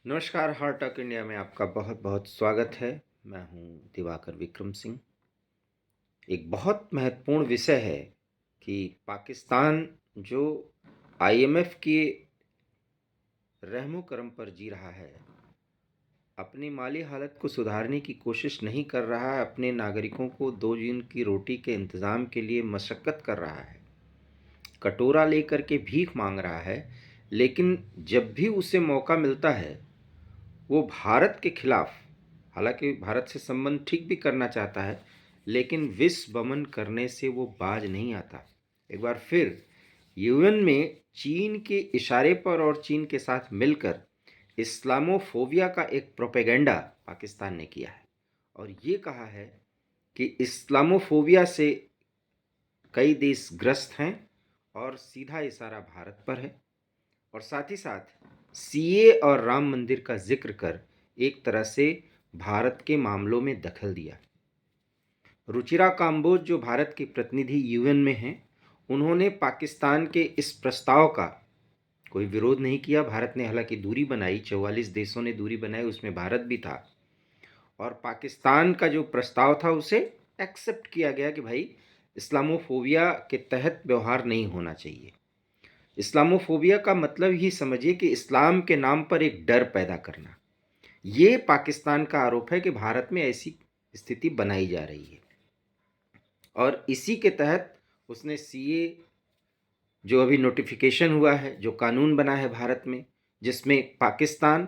नमस्कार, heart talk India में आपका बहुत बहुत स्वागत है। मैं हूं दिवाकर विक्रम सिंह। एक बहुत महत्वपूर्ण विषय है कि पाकिस्तान जो आईएमएफ के रहमो करम पर जी रहा है, अपनी माली हालत को सुधारने की कोशिश नहीं कर रहा है, अपने नागरिकों को दो दिन की रोटी के इंतज़ाम के लिए मशक्क़त कर रहा है, कटोरा लेकर के भीख मांग रहा है। लेकिन जब भी उसे मौका मिलता है, वो भारत के खिलाफ, हालांकि भारत से संबंध ठीक भी करना चाहता है, लेकिन विष वमन करने से वो बाज नहीं आता। एक बार फिर यूएन में चीन के इशारे पर और चीन के साथ मिलकर इस्लामोफोबिया का एक प्रोपेगेंडा पाकिस्तान ने किया है और ये कहा है कि इस्लामोफोबिया से कई देश ग्रस्त हैं और सीधा इशारा भारत पर है। और साथ ही साथ सीए और राम मंदिर का जिक्र कर एक तरह से भारत के मामलों में दखल दिया। रुचिरा काम्बोज जो भारत के प्रतिनिधि यूएन में हैं, उन्होंने पाकिस्तान के इस प्रस्ताव का कोई विरोध नहीं किया। भारत ने हालांकि दूरी बनाई, 44 देशों ने दूरी बनाई, उसमें भारत भी था। और पाकिस्तान का जो प्रस्ताव था उसे एक्सेप्ट किया गया कि भाई इस्लामोफोबिया के तहत व्यवहार नहीं होना चाहिए। इस्लामोफोबिया का मतलब ही समझिए कि इस्लाम के नाम पर एक डर पैदा करना। ये पाकिस्तान का आरोप है कि भारत में ऐसी स्थिति बनाई जा रही है और इसी के तहत उसने सीए जो अभी नोटिफिकेशन हुआ है, जो कानून बना है भारत में, जिसमें पाकिस्तान,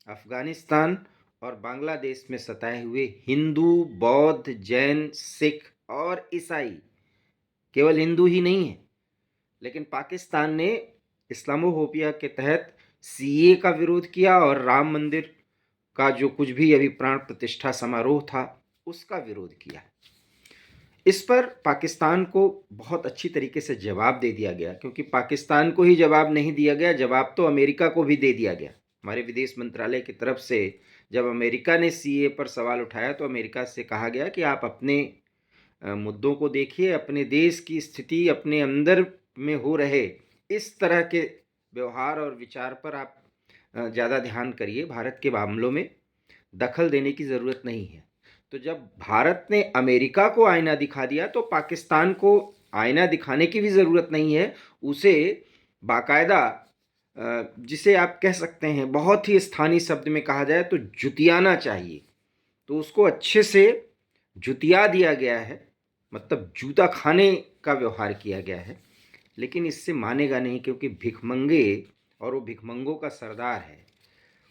अफगानिस्तान और बांग्लादेश में सताए हुए हिंदू, बौद्ध, जैन, सिख और ईसाई, केवल हिंदू ही नहीं है, लेकिन पाकिस्तान ने इस्लामोफोबिया के तहत सीए का विरोध किया और राम मंदिर का जो कुछ भी अभी प्राण प्रतिष्ठा समारोह था उसका विरोध किया। इस पर पाकिस्तान को बहुत अच्छी तरीके से जवाब दे दिया गया, क्योंकि पाकिस्तान को ही जवाब नहीं दिया गया, जवाब तो अमेरिका को भी दे दिया गया। हमारे विदेश मंत्रालय की तरफ से जब अमेरिका ने सीए पर सवाल उठाया तो अमेरिका से कहा गया कि आप अपने मुद्दों को देखिए, अपने देश की स्थिति, अपने अंदर में हो रहे इस तरह के व्यवहार और विचार पर आप ज़्यादा ध्यान करिए, भारत के मामलों में दखल देने की ज़रूरत नहीं है। तो जब भारत ने अमेरिका को आईना दिखा दिया तो पाकिस्तान को आईना दिखाने की भी ज़रूरत नहीं है। उसे बाकायदा, जिसे आप कह सकते हैं बहुत ही स्थानीय शब्द में कहा जाए तो जुतियाना चाहिए। तो उसको अच्छे से जुतिया दिया गया है, मतलब जूता खाने का व्यवहार किया गया है। लेकिन इससे मानेगा नहीं, क्योंकि भिखमंगे, और वो भिखमंगों का सरदार है।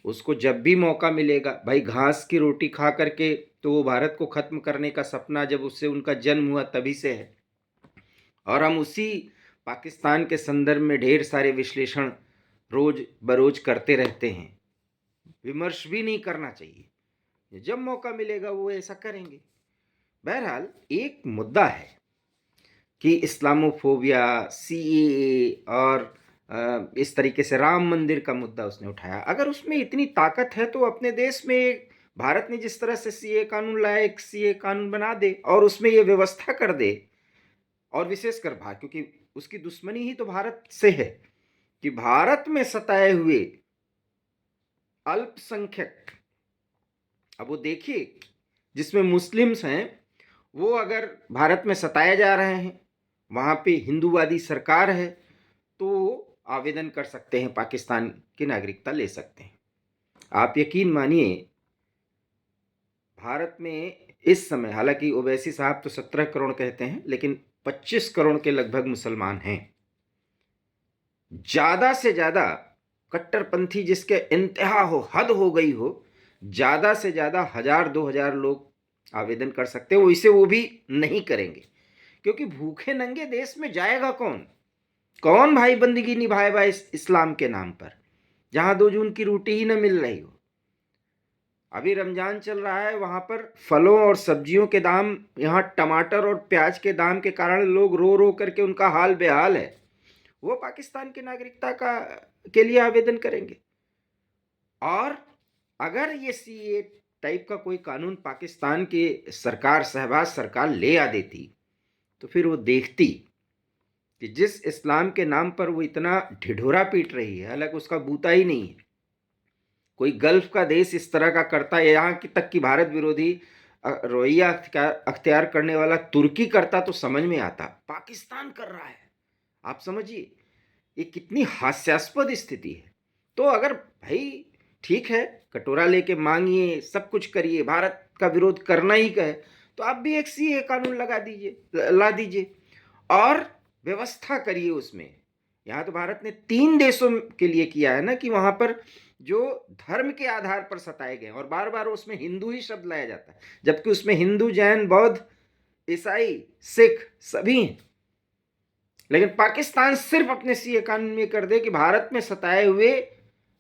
उसको जब भी मौका मिलेगा, भाई घास की रोटी खा करके तो वो भारत को ख़त्म करने का सपना जब उससे उनका जन्म हुआ तभी से है। और हम उसी पाकिस्तान के संदर्भ में ढेर सारे विश्लेषण रोज बरोज करते रहते हैं। विमर्श भी नहीं करना चाहिए, जब मौका मिलेगा वो ऐसा करेंगे। बहरहाल एक मुद्दा है कि इस्लामोफोबिया, सीएए और इस तरीके से राम मंदिर का मुद्दा उसने उठाया। अगर उसमें इतनी ताकत है तो अपने देश में भारत ने जिस तरह से सीए कानून लाया, एक सीए कानून बना दे और उसमें ये व्यवस्था कर दे। और विशेषकर भारत, क्योंकि उसकी दुश्मनी ही तो भारत से है, कि भारत में सताए हुए अल्पसंख्यक, अब वो देखिए जिसमें मुस्लिम्स हैं, वो अगर भारत में सताए जा रहे हैं, वहाँ पे हिंदूवादी सरकार है, तो आवेदन कर सकते हैं, पाकिस्तान की नागरिकता ले सकते हैं। आप यकीन मानिए, भारत में इस समय, हालांकि ओवैसी साहब तो 17 करोड़ कहते हैं, लेकिन 25 करोड़ के लगभग मुसलमान हैं। ज़्यादा से ज़्यादा कट्टरपंथी जिसके इंतहा हो, हद हो गई हो, ज़्यादा से ज़्यादा 1000-2000 लोग आवेदन कर सकते हैं। वो इसे वो भी नहीं करेंगे, क्योंकि भूखे नंगे देश में जाएगा कौन? कौन भाई बंदगी निभाएगा इस इस्लाम के नाम पर, जहां 2 जून की रोटी ही न मिल रही हो। अभी रमजान चल रहा है, वहां पर फलों और सब्जियों के दाम, यहाँ टमाटर और प्याज के दाम के कारण लोग रो रो करके उनका हाल बेहाल है। वो पाकिस्तान की नागरिकता का के लिए आवेदन करेंगे। और अगर ये सीए टाइप का कोई कानून पाकिस्तान की सरकार, शहबाज सरकार ले आ देती, तो फिर वो देखती कि जिस इस्लाम के नाम पर वो इतना ढिढोरा पीट रही है, हालांकि उसका बूता ही नहीं है, कोई गल्फ का देश इस तरह का करता है, यहाँ की तक कि भारत विरोधी रवैया अख्तियार करने वाला तुर्की करता तो समझ में आता, पाकिस्तान कर रहा है। आप समझिए ये कितनी हास्यास्पद स्थिति है। तो अगर भाई ठीक है, कटोरा लेके मांगिए, सब कुछ करिए, भारत का विरोध करना ही है, तो आप भी एक सीए कानून ला दीजिए और व्यवस्था करिए उसमें। यहाँ तो भारत ने 3 देशों के लिए किया है ना, कि वहां पर जो धर्म के आधार पर सताए गए, और बार बार उसमें हिंदू ही शब्द लाया जाता है, जबकि उसमें हिंदू, जैन, बौद्ध, ईसाई, सिख सभी हैं। लेकिन पाकिस्तान सिर्फ अपने सीए कानून में कर दे कि भारत में सताए हुए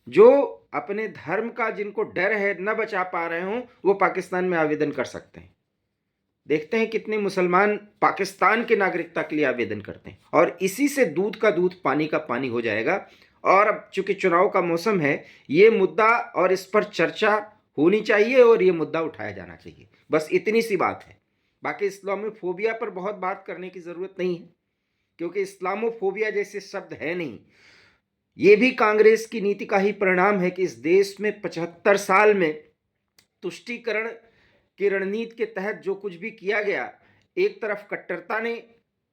जो अपने धर्म का जिनको डर है न बचा पा रहे हों, वो पाकिस्तान में आवेदन कर सकते हैं। देखते हैं कितने मुसलमान पाकिस्तान की नागरिकता के लिए आवेदन करते हैं, और इसी से दूध का दूध पानी का पानी हो जाएगा। और अब चूंकि चुनाव का मौसम है, ये मुद्दा और इस पर चर्चा होनी चाहिए और ये मुद्दा उठाया जाना चाहिए, बस इतनी सी बात है। बाकी इस्लामोफोबिया पर बहुत बात करने की जरूरत नहीं है, क्योंकि इस्लामोफोबिया जैसे शब्द है नहीं। ये भी कांग्रेस की नीति का ही परिणाम है कि इस देश में 75 साल में तुष्टीकरण की रणनीति के तहत जो कुछ भी किया गया, एक तरफ कट्टरता ने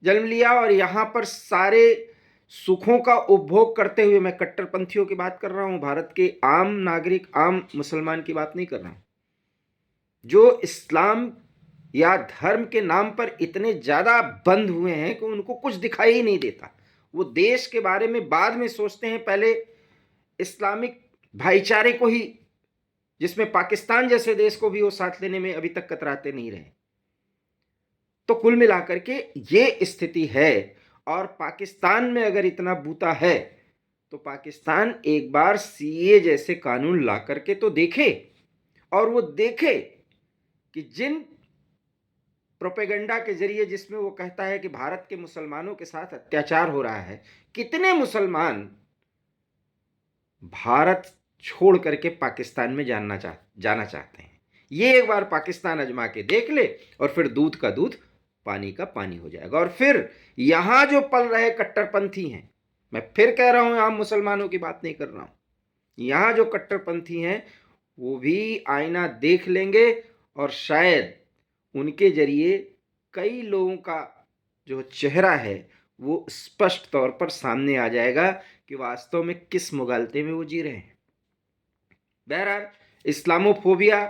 जन्म लिया, और यहां पर सारे सुखों का उपभोग करते हुए, मैं कट्टरपंथियों की बात कर रहा हूं, भारत के आम नागरिक, आम मुसलमान की बात नहीं कर रहा हूं, जो इस्लाम या धर्म के नाम पर इतने ज्यादा बंद हुए हैं कि उनको कुछ दिखाई ही नहीं देता। वो देश के बारे में बाद में सोचते हैं, पहले इस्लामिक भाईचारे को ही, जिसमें पाकिस्तान जैसे देश को भी वो साथ लेने में अभी तक कतराते नहीं रहे। तो कुल मिलाकर के ये स्थिति है। और पाकिस्तान में अगर इतना बूता है, तो पाकिस्तान एक बार सीए जैसे कानून ला करके तो देखे, और वो देखे कि जिन प्रोपेगेंडा के जरिए, जिसमें वो कहता है कि भारत के मुसलमानों के साथ अत्याचार हो रहा है, कितने मुसलमान भारत छोड़ करके पाकिस्तान में जाना चाहते हैं। ये एक बार पाकिस्तान आजमा के देख ले, और फिर दूध का दूध पानी का पानी हो जाएगा। और फिर यहां जो पल रहे कट्टरपंथी हैं, मैं फिर कह रहा हूं, आम मुसलमानों की बात नहीं कर रहा हूं, यहां जो कट्टरपंथी हैं वो भी आईना देख लेंगे, और शायद उनके जरिए कई लोगों का जो चेहरा है वो स्पष्ट तौर पर सामने आ जाएगा कि वास्तव में किस मुगालते में वो जी रहे हैं। बहरहाल, इस्लामोफोबिया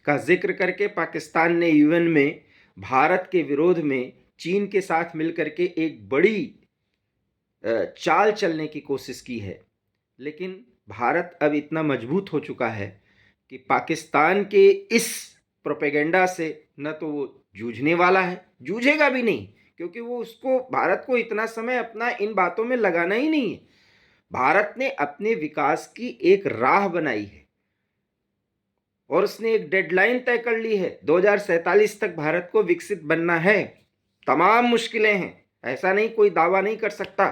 का जिक्र करके पाकिस्तान ने यूएन में भारत के विरोध में चीन के साथ मिलकर के एक बड़ी चाल चलने की कोशिश की है। लेकिन भारत अब इतना मजबूत हो चुका है कि पाकिस्तान के इस प्रोपेगेंडा से न तो वो जूझने वाला है, जूझेगा भी नहीं, क्योंकि वो उसको, भारत को इतना समय अपना इन बातों में लगाना ही नहीं है। भारत ने अपने विकास की एक राह बनाई है, और उसने एक डेडलाइन तय कर ली है, 2047 तक भारत को विकसित बनना है। तमाम मुश्किलें हैं, ऐसा नहीं, कोई दावा नहीं कर सकता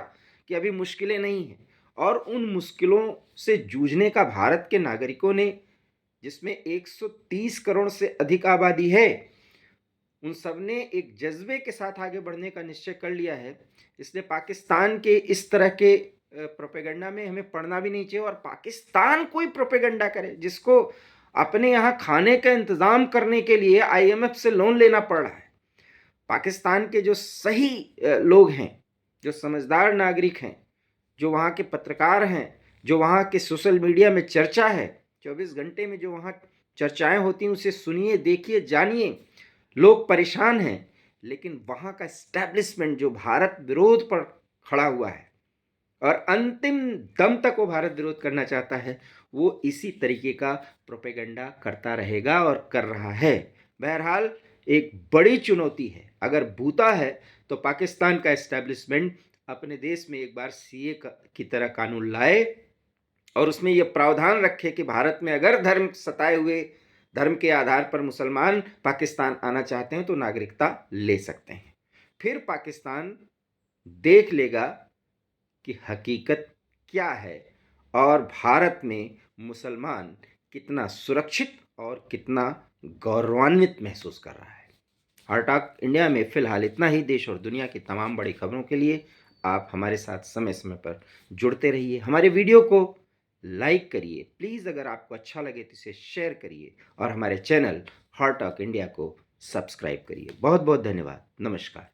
कि अभी मुश्किलें नहीं हैं। और उन मुश्किलों से जूझने का भारत के नागरिकों ने, जिसमें 130 करोड़ से अधिक आबादी है, उन सब ने एक जज्बे के साथ आगे बढ़ने का निश्चय कर लिया है। इसलिए पाकिस्तान के इस तरह के प्रोपेगेंडा में हमें पड़ना भी नहीं चाहिए। और पाकिस्तान कोई प्रोपेगेंडा करे जिसको अपने यहाँ खाने का इंतजाम करने के लिए आईएमएफ से लोन लेना पड़ रहा है, पाकिस्तान के जो सही लोग हैं, जो समझदार नागरिक हैं, जो वहाँ के पत्रकार हैं, जो वहाँ के सोशल मीडिया में चर्चा है, 24 घंटे में जो वहाँ चर्चाएं होती हैं, उसे सुनिए, देखिए, जानिए। लोग परेशान हैं, लेकिन वहाँ का एस्टैब्लिशमेंट जो भारत विरोध पर खड़ा हुआ है और अंतिम दम तक वो भारत विरोध करना चाहता है, वो इसी तरीके का प्रोपेगेंडा करता रहेगा और कर रहा है। बहरहाल, एक बड़ी चुनौती है। अगर बूता है तो पाकिस्तान का एस्टैब्लिशमेंट अपने देश में एक बार सीए की तरह कानून लाए, और उसमें यह प्रावधान रखे कि भारत में अगर धर्म सताए हुए, धर्म के आधार पर मुसलमान पाकिस्तान आना चाहते हैं तो नागरिकता ले सकते हैं। फिर पाकिस्तान देख लेगा कि हकीकत क्या है, और भारत में मुसलमान कितना सुरक्षित और कितना गौरवान्वित महसूस कर रहा है। हार्ट टॉक इंडिया में फिलहाल इतना ही। देश और दुनिया की तमाम बड़ी खबरों के लिए आप हमारे साथ समय समय पर जुड़ते रहिए। हमारे वीडियो को लाइक करिए, प्लीज़ अगर आपको अच्छा लगे तो इसे शेयर करिए और हमारे चैनल हॉट टॉक इंडिया को सब्सक्राइब करिए। बहुत बहुत धन्यवाद। नमस्कार।